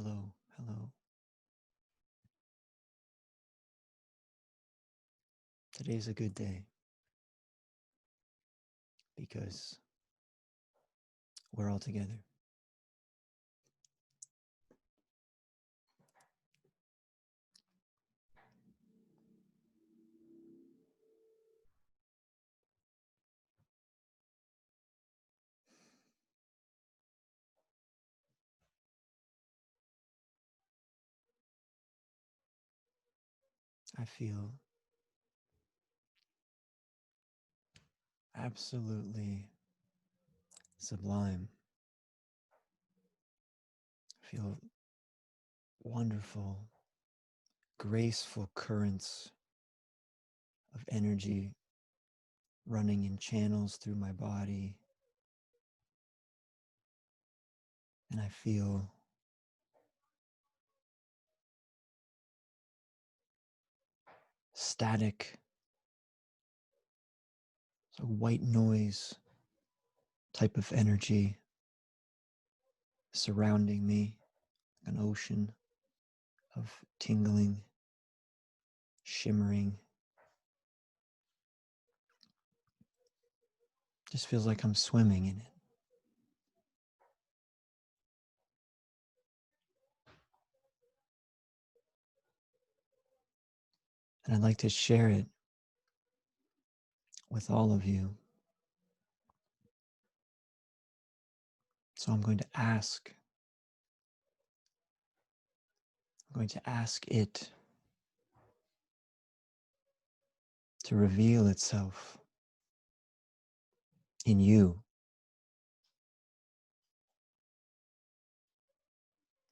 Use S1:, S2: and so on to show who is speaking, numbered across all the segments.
S1: Hello, hello. Today's a good day because we're all together. I feel absolutely sublime. I feel wonderful, graceful currents of energy running in channels through my body. And I feel static, so white noise type of energy surrounding me, an ocean of tingling, shimmering. Just feels like I'm swimming in it. And I'd like to share it with all of you. So I'm going to ask it to reveal itself in you,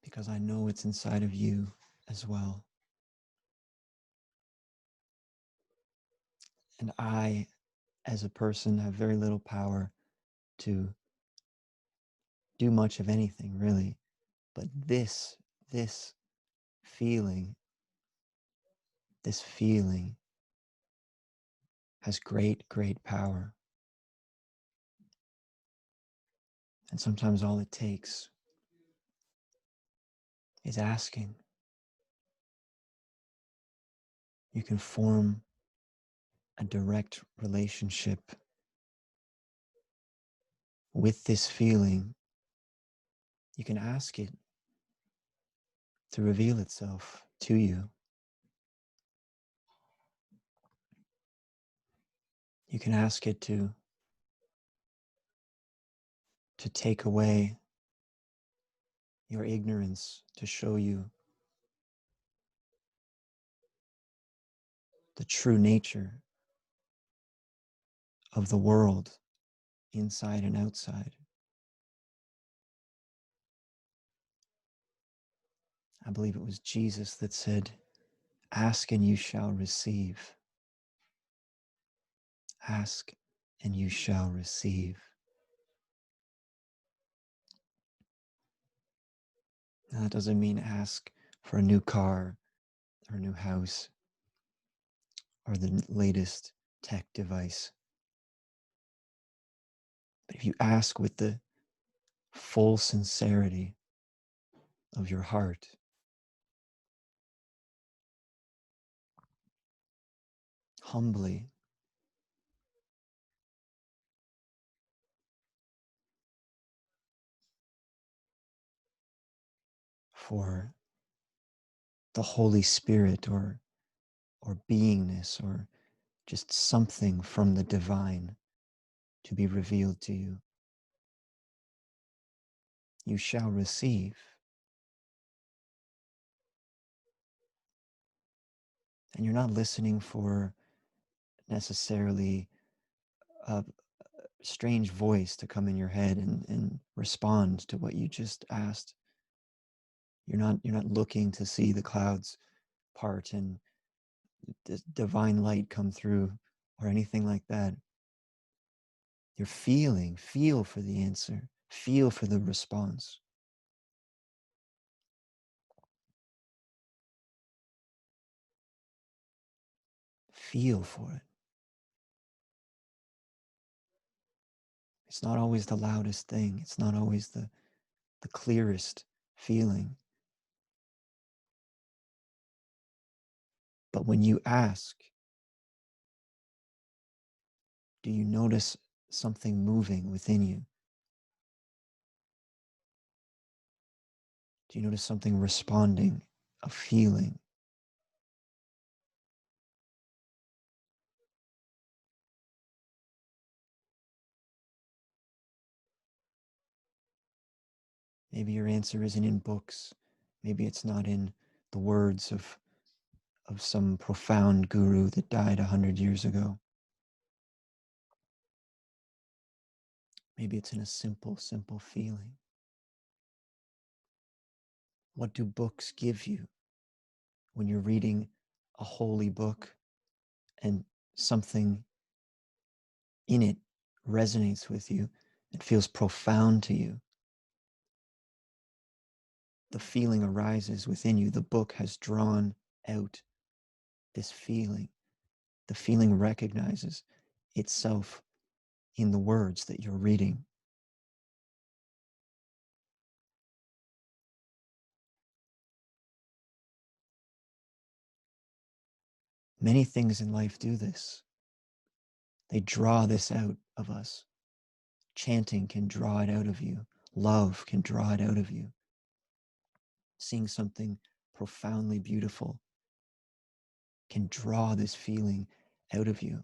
S1: because I know it's inside of you as well. And I, as a person, have very little power to do much of anything, really. But this feeling, this feeling has great, great power. And sometimes all it takes is asking. You can form a direct relationship with this feeling. You can ask it to reveal itself to you. You can ask it to take away your ignorance, to show you the true nature of the world, inside and outside. I believe it was Jesus that said, "Ask and you shall receive. Ask and you shall receive." Now, that doesn't mean ask for a new car or a new house or the latest tech device. But if you ask with the full sincerity of your heart, humbly, for the Holy Spirit or beingness or just something from the divine to be revealed to you, you shall receive. And you're not listening for necessarily a strange voice to come in your head and respond to what you just asked. You're not looking to see the clouds part and the divine light come through or anything like that. You're feel for the answer, feel for the response. Feel for it. It's not always the loudest thing. It's not always the clearest feeling. But when you ask, do you notice something moving within you? Do you notice something responding, a feeling? Maybe your answer isn't in books. Maybe it's not in the words of some profound guru that died 100 years ago. Maybe it's in a simple, simple feeling. What do books give you when you're reading a holy book and something in it resonates with you? It feels profound to you. The feeling arises within you. The book has drawn out this feeling. The feeling recognizes itself in the words that you're reading. Many things in life do this. They draw this out of us. Chanting can draw it out of you. Love can draw it out of you. Seeing something profoundly beautiful can draw this feeling out of you.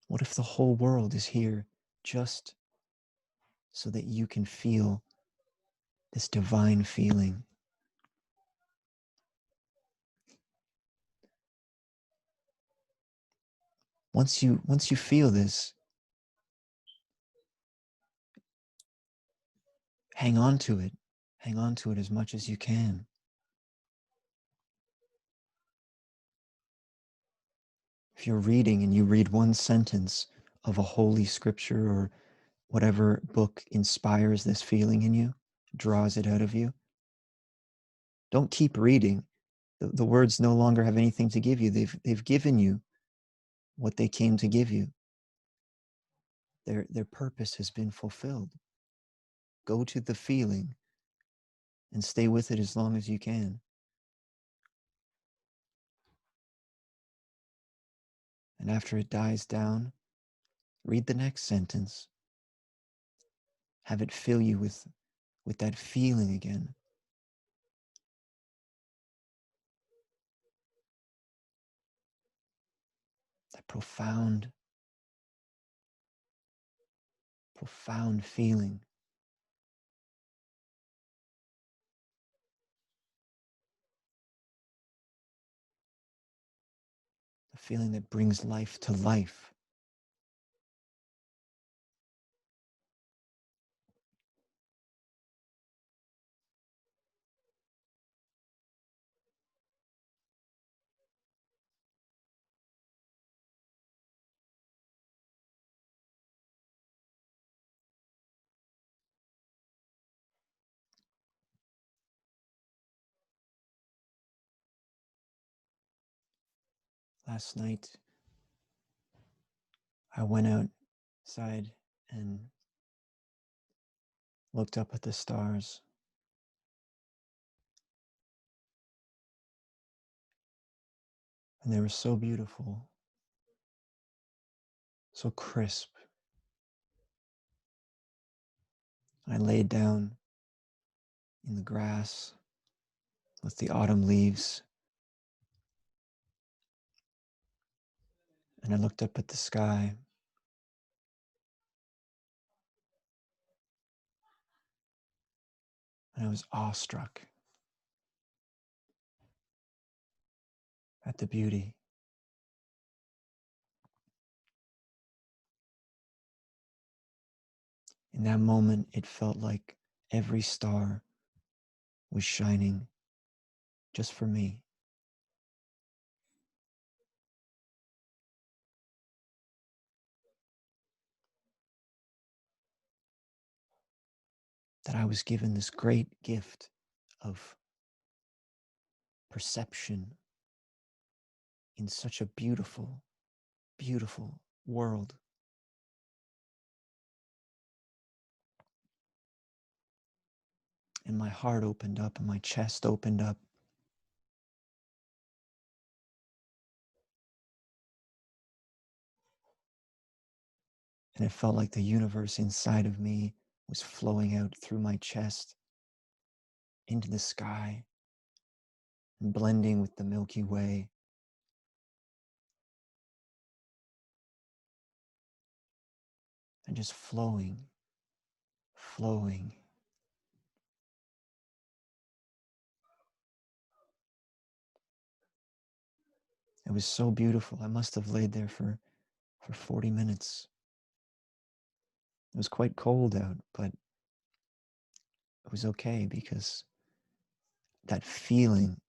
S1: What if the whole world is here just so that you can feel this divine feeling? Once you feel this, hang on to it. Hang on to it as much as you can. If you're reading and you read one sentence of a holy scripture or whatever book inspires this feeling in you, draws it out of you, don't keep reading. The words no longer have anything to give you. They've given you what they came to give you. Their purpose has been fulfilled. Go to the feeling and stay with it as long as you can. And after it dies down, read the next sentence. Have it fill you with that feeling again. That profound, profound feeling. The feeling that brings life to life. Last night, I went outside and looked up at the stars. And they were so beautiful, so crisp. I laid down in the grass with the autumn leaves, and I looked up at the sky, and I was awestruck at the beauty. In that moment, it felt like every star was shining just for me. That I was given this great gift of perception in such a beautiful, beautiful world. And my heart opened up and my chest opened up. And it felt like the universe inside of me was flowing out through my chest into the sky and blending with the Milky Way. And just flowing, flowing. It was so beautiful. I must have laid there for 40 minutes. It was quite cold out, but it was okay because that feeling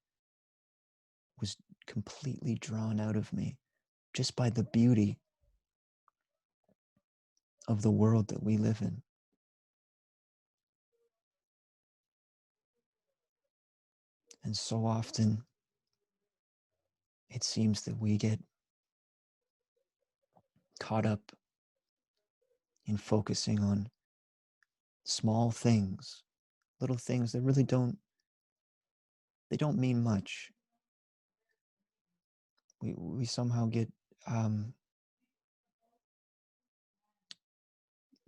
S1: was completely drawn out of me just by the beauty of the world that we live in. And so often, it seems that we get caught up in focusing on small things, little things that really they don't mean much. We somehow get,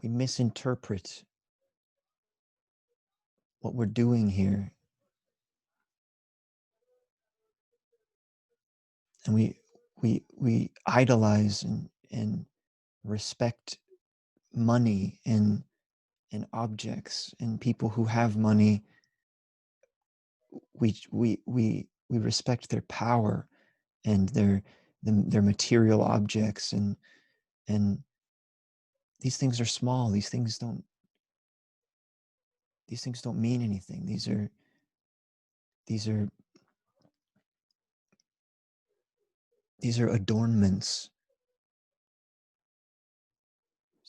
S1: we misinterpret what we're doing here. And we idolize and respect money and objects and people who have money. We respect their power and their material objects, and these things are small. These things don't mean anything. These are these are adornments.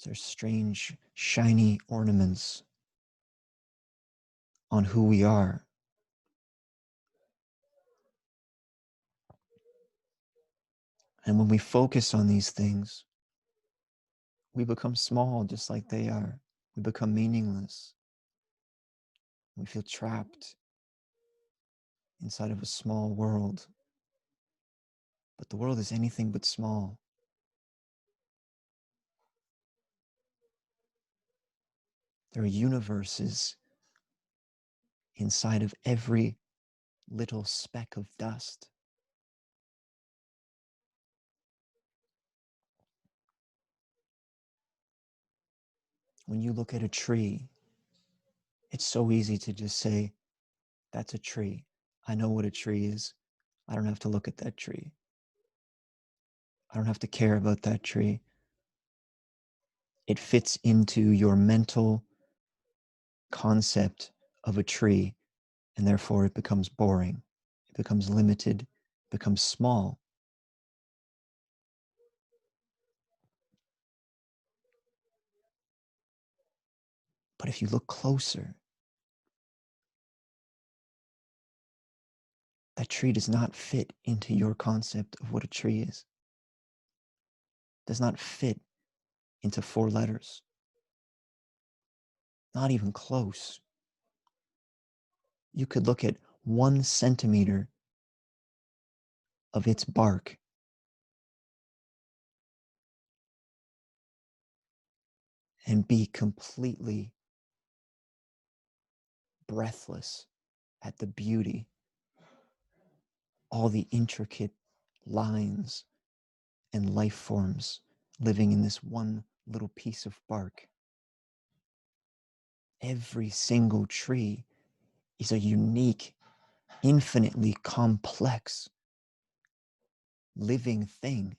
S1: They're strange shiny ornaments on who we are. And when we focus on these things, we become small just like they are. We become meaningless. We feel trapped inside of a small world. But the world is anything but small. There are universes inside of every little speck of dust. When you look at a tree, it's so easy to just say, that's a tree. I know what a tree is. I don't have to look at that tree. I don't have to care about that tree. It fits into your mental concept of a tree, and therefore it becomes boring. It becomes limited, it becomes small. But if you look closer, that tree does not fit into your concept of what a tree is. It does not fit into 4 letters. Not even close. You could look at 1 centimeter of its bark and be completely breathless at the beauty, all the intricate lines and life forms living in this one little piece of bark. Every single tree is a unique, infinitely complex living thing.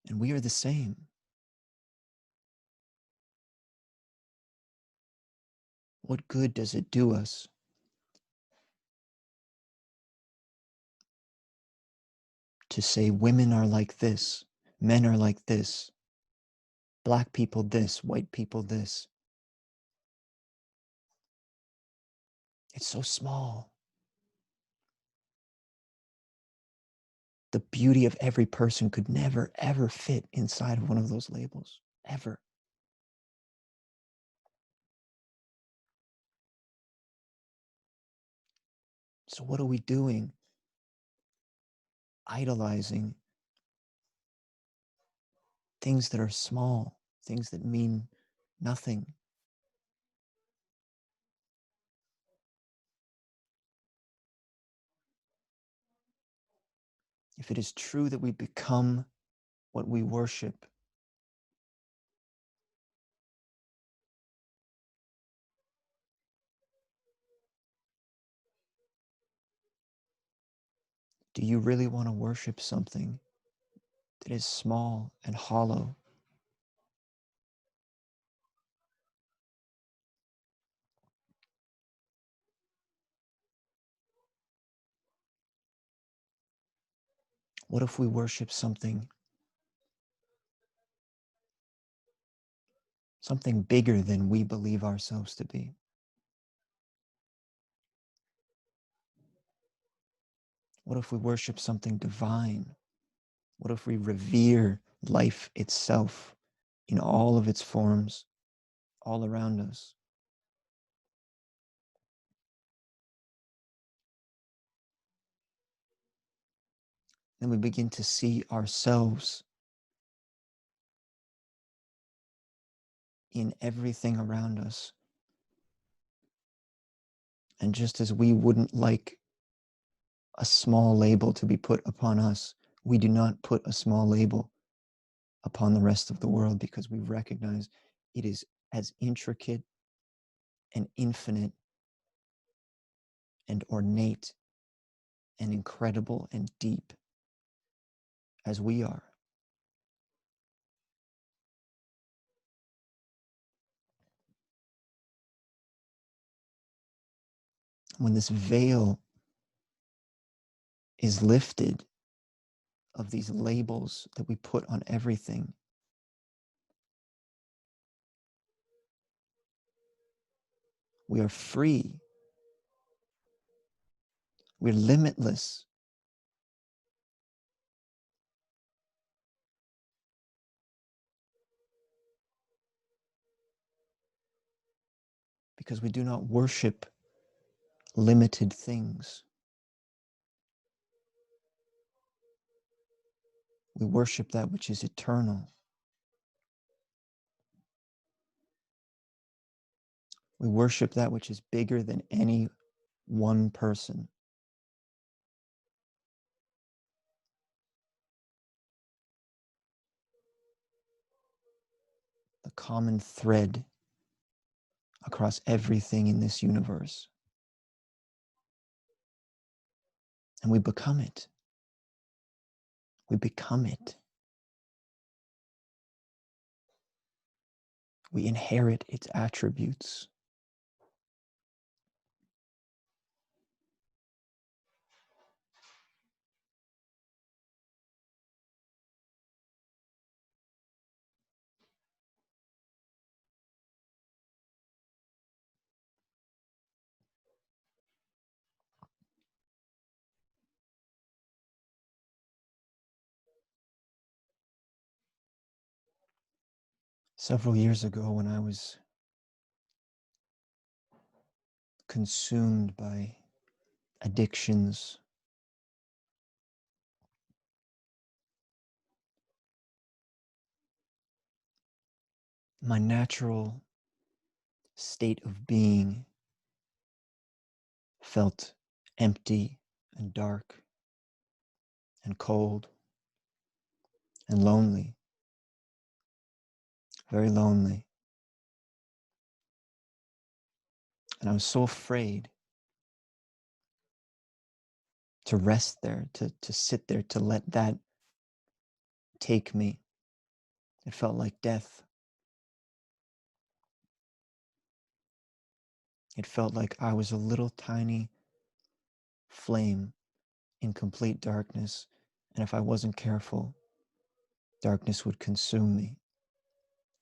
S1: And we are the same. What good does it do us to say women are like this, men are like this, black people this, white people this? It's so small. The beauty of every person could never, ever fit inside of one of those labels, ever. So, what are we doing? Idolizing things that are small, things that mean nothing. If it is true that we become what we worship, do you really want to worship something that is small and hollow? What if we worship something bigger than we believe ourselves to be? What if we worship something divine? What if we revere life itself in all of its forms, all around us? Then we begin to see ourselves in everything around us. And just as we wouldn't like a small label to be put upon us, we do not put a small label upon the rest of the world, because we recognize it is as intricate and infinite and ornate and incredible and deep as we are. When this veil is lifted of these labels that we put on everything, we are free. We're limitless. Because we do not worship limited things. We worship that which is eternal. We worship that which is bigger than any one person. The common thread across everything in this universe. And we become it. We become it. We inherit its attributes. Several years ago, when I was consumed by addictions, my natural state of being felt empty and dark and cold and lonely, very lonely. And I was so afraid to rest there, to sit there, to let that take me. It felt like death. It felt like I was a little tiny flame in complete darkness. And if I wasn't careful, darkness would consume me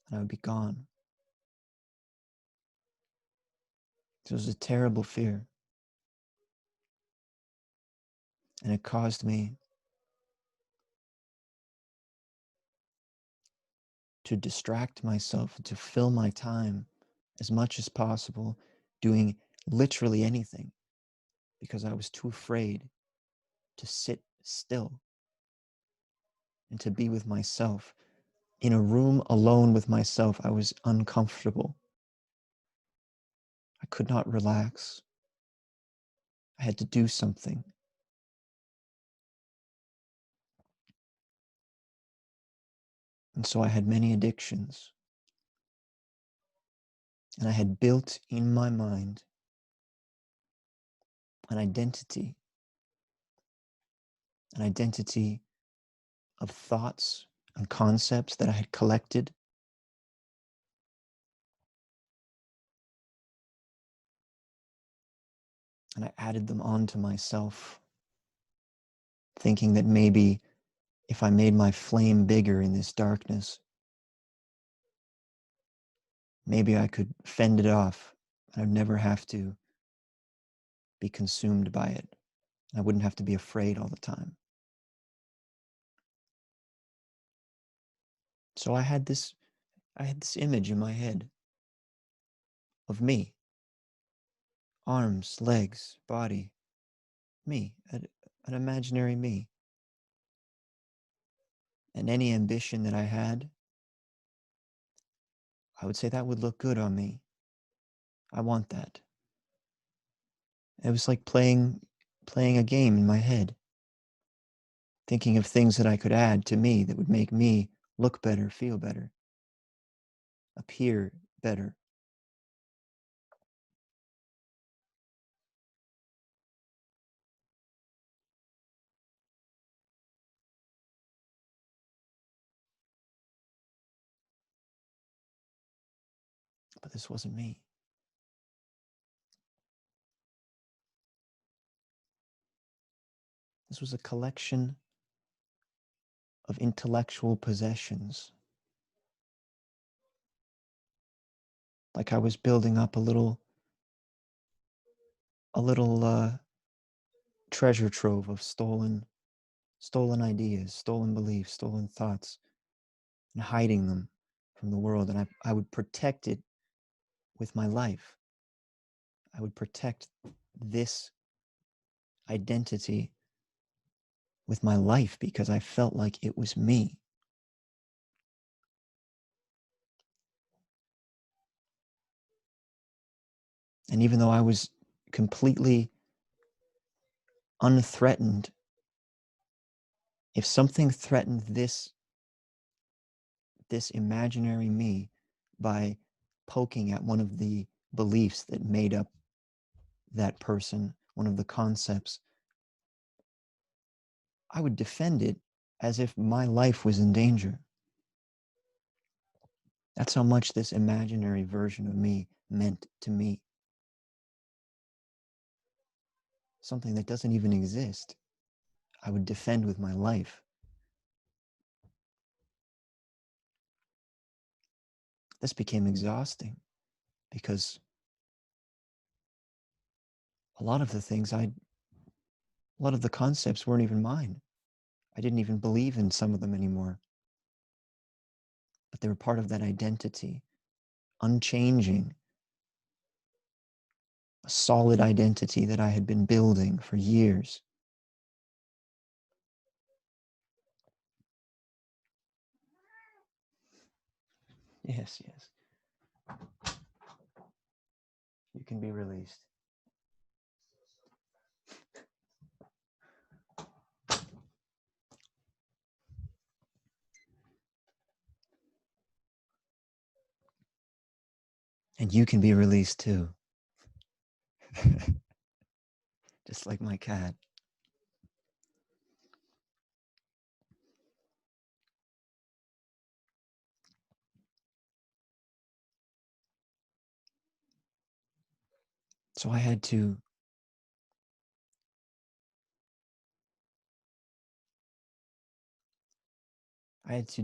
S1: and I would be gone. It was a terrible fear. And it caused me to distract myself, to fill my time as much as possible doing literally anything because I was too afraid to sit still and to be with myself. In a room alone with myself, I was uncomfortable. I could not relax. I had to do something. And so I had many addictions. And I had built in my mind an identity of thoughts and concepts that I had collected. And I added them onto myself, thinking that maybe if I made my flame bigger in this darkness, maybe I could fend it off and I'd never have to be consumed by it. I wouldn't have to be afraid all the time. So I had this image in my head of me, arms, legs, body, me, an imaginary me. And any ambition that I had, I would say that would look good on me. I want that. It was like playing a game in my head, thinking of things that I could add to me that would make me look better, feel better, appear better. But this wasn't me. This was a collection of intellectual possessions. Like I was building up a little treasure trove of stolen ideas, stolen beliefs, stolen thoughts, and hiding them from the world. And I would protect it with my life. I would protect this identity with my life because I felt like it was me. And even though I was completely unthreatened, if something threatened this imaginary me by poking at one of the beliefs that made up that person, one of the concepts, I would defend it as if my life was in danger. That's how much this imaginary version of me meant to me. Something that doesn't even exist, I would defend with my life. This became exhausting because a lot of the concepts weren't even mine. I didn't even believe in some of them anymore. But they were part of that identity, unchanging, a solid identity that I had been building for years. Yes, yes. You can be released. And you can be released too. Just like my cat. So I had to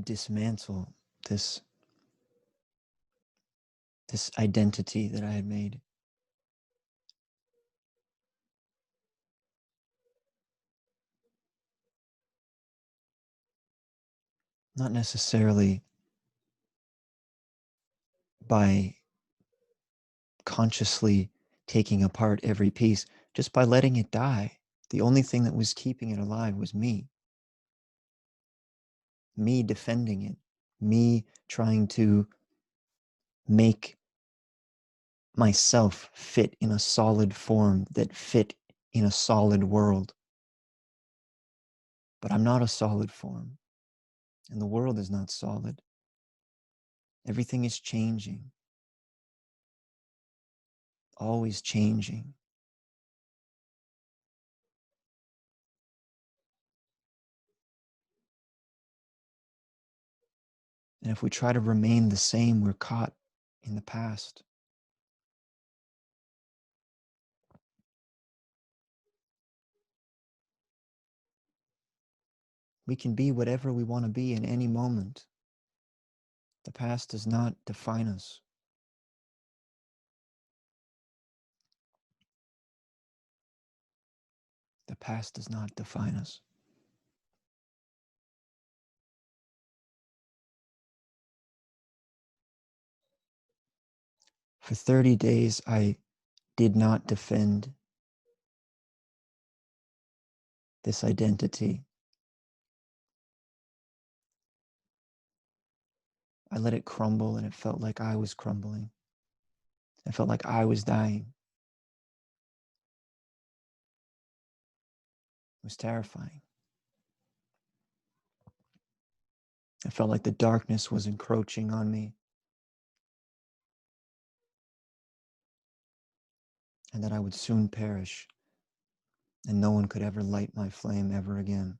S1: dismantle this identity that I had made. not necessarily by consciously taking apart every piece, just by letting it die. The only thing that was keeping it alive was me defending it, me trying to make myself fit in a solid form that fit in a solid world. But I'm not a solid form, and the world is not solid. Everything is changing, always changing. And if we try to remain the same, we're caught in the past. We can be whatever we want to be in any moment. The past does not define us. The past does not define us. For 30 days, I did not defend this identity. I let it crumble, and it felt like I was crumbling. It felt like I was dying. It was terrifying. I felt like the darkness was encroaching on me, and that I would soon perish, and no one could ever light my flame ever again.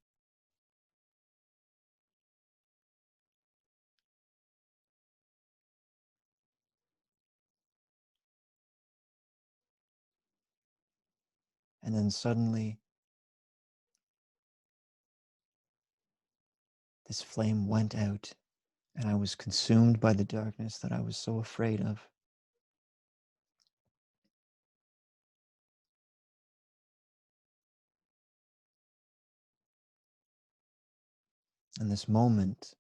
S1: And then suddenly, this flame went out, and I was consumed by the darkness that I was so afraid of. And this moment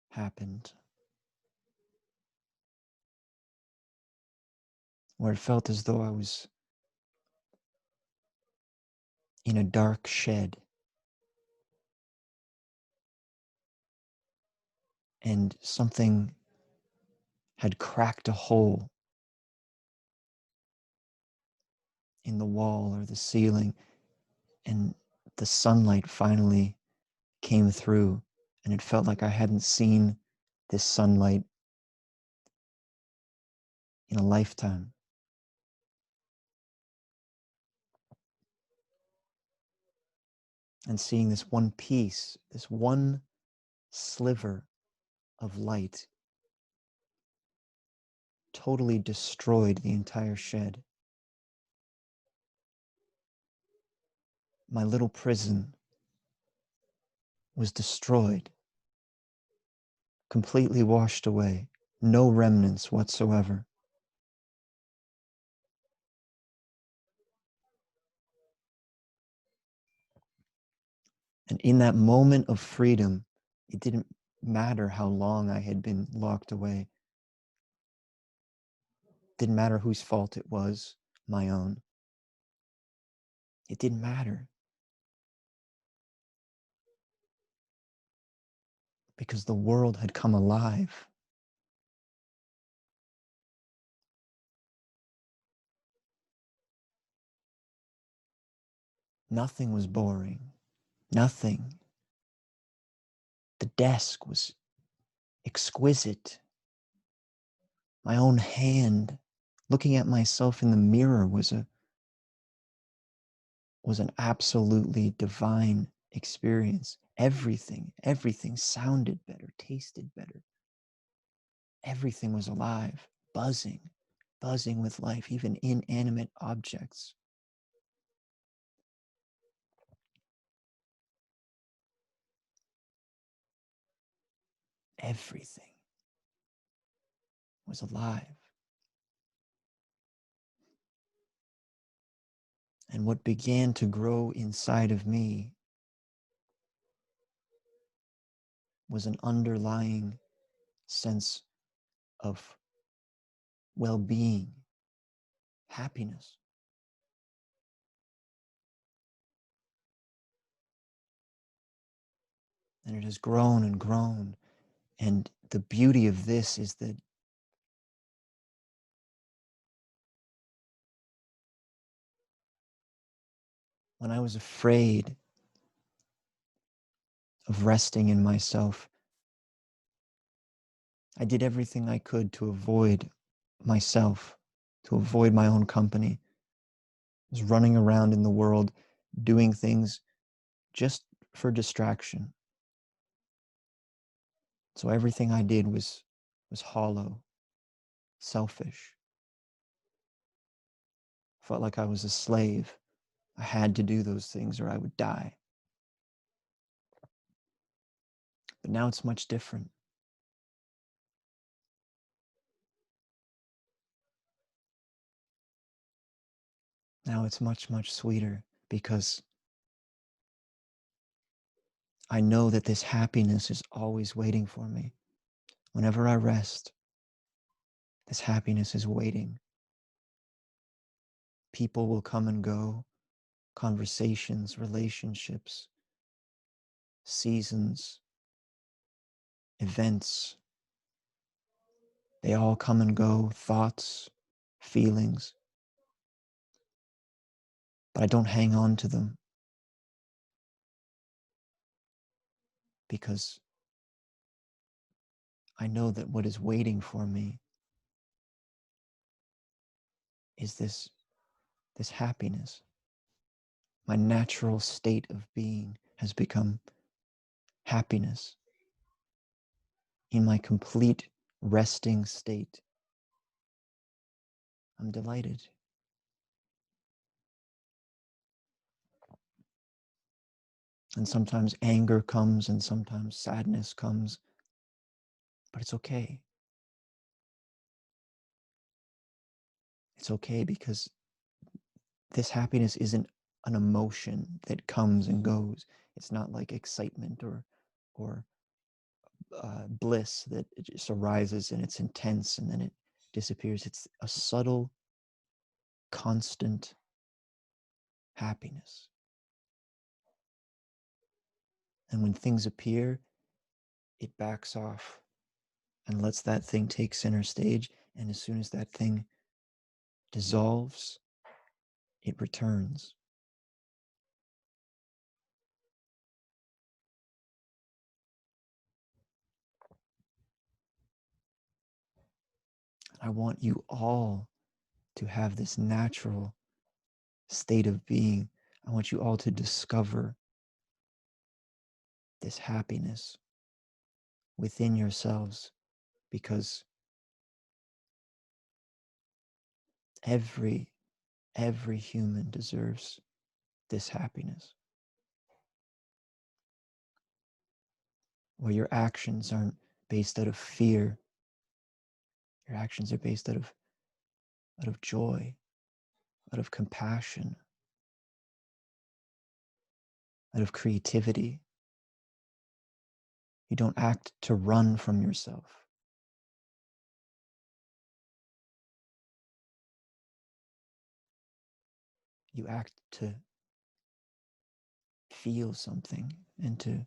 S1: happened where it felt as though I was in a dark shed, and something had cracked a hole in the wall or the ceiling, and the sunlight finally came through, and it felt like I hadn't seen this sunlight in a lifetime. And seeing this one piece, this one sliver of light totally destroyed the entire shed. My little prison was destroyed, completely washed away, no remnants whatsoever. And in that moment of freedom, it didn't matter how long I had been locked away. It didn't matter whose fault it was, my own. It didn't matter, because the world had come alive. Nothing was boring. Nothing. The desk was exquisite. My own hand, looking at myself in the mirror, was an absolutely divine experience. Everything sounded better, tasted better. Everything was alive, buzzing with life, even inanimate objects. Everything was alive. And what began to grow inside of me was an underlying sense of well-being, happiness. And it has grown and grown. And the beauty of this is that when I was afraid of resting in myself, I did everything I could to avoid myself, to avoid my own company. I was running around in the world doing things just for distraction. So everything I did was hollow, selfish. Felt like I was a slave. I had to do those things or I would die. But now it's much different. Now it's much, much sweeter because I know that this happiness is always waiting for me. Whenever I rest, this happiness is waiting. People will come and go, conversations, relationships, seasons, events. They all come and go, thoughts, feelings, but I don't hang on to them because I know that what is waiting for me is this happiness. My natural state of being has become happiness. In my complete resting state, I'm delighted. And sometimes anger comes and sometimes sadness comes, but it's okay. It's okay because this happiness isn't an emotion that comes and goes. It's not like excitement or bliss that it just arises and it's intense and then it disappears. It's a subtle, constant happiness. And when things appear, it backs off and lets that thing take center stage. And as soon as that thing dissolves, it returns. I want you all to have this natural state of being. I want you all to discover this happiness within yourselves because every human deserves this happiness. Where your actions aren't based out of fear. Your actions are based out of joy, out of compassion, out of creativity. You don't act to run from yourself. You act to feel something and to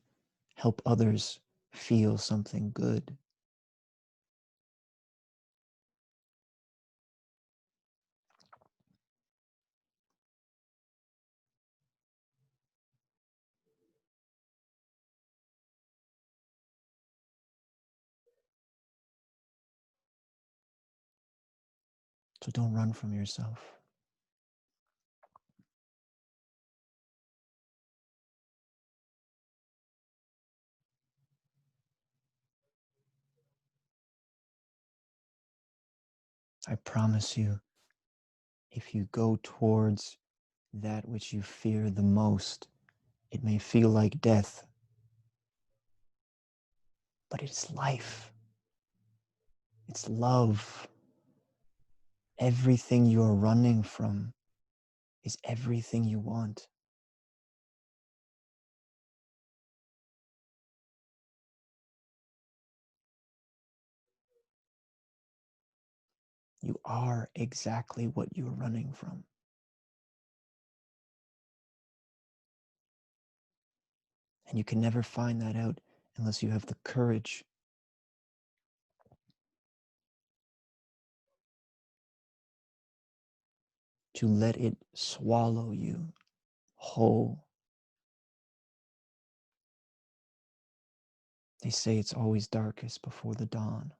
S1: help others feel something good. So don't run from yourself. I promise you, if you go towards that which you fear the most, it may feel like death, but it's life. It's love. Everything you're running from is everything you want. You are exactly what you are running from. And you can never find that out unless you have the courage to let it swallow you whole. They say it's always darkest before the dawn.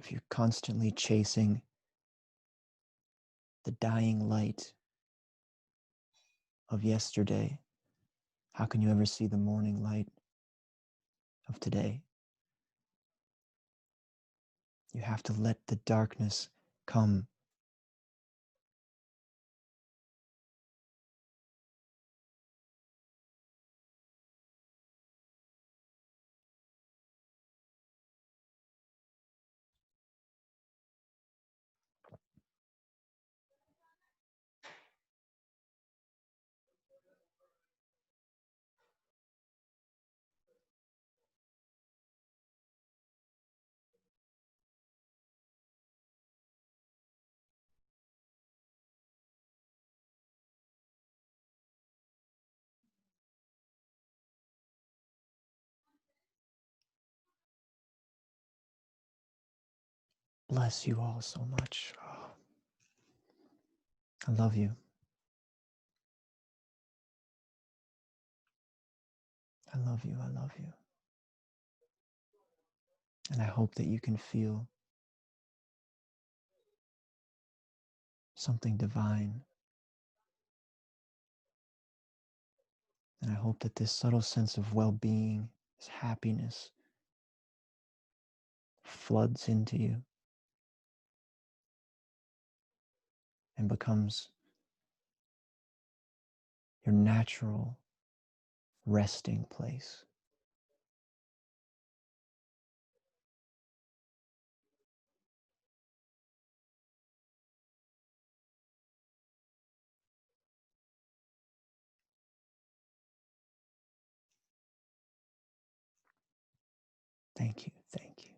S1: If you're constantly chasing the dying light of yesterday, how can you ever see the morning light of today? You have to let the darkness come. Bless you all so much. Oh, I love you. I love you. I love you. And I hope that you can feel something divine. And I hope that this subtle sense of well-being, this happiness, floods into you and becomes your natural resting place. Thank you. Thank you.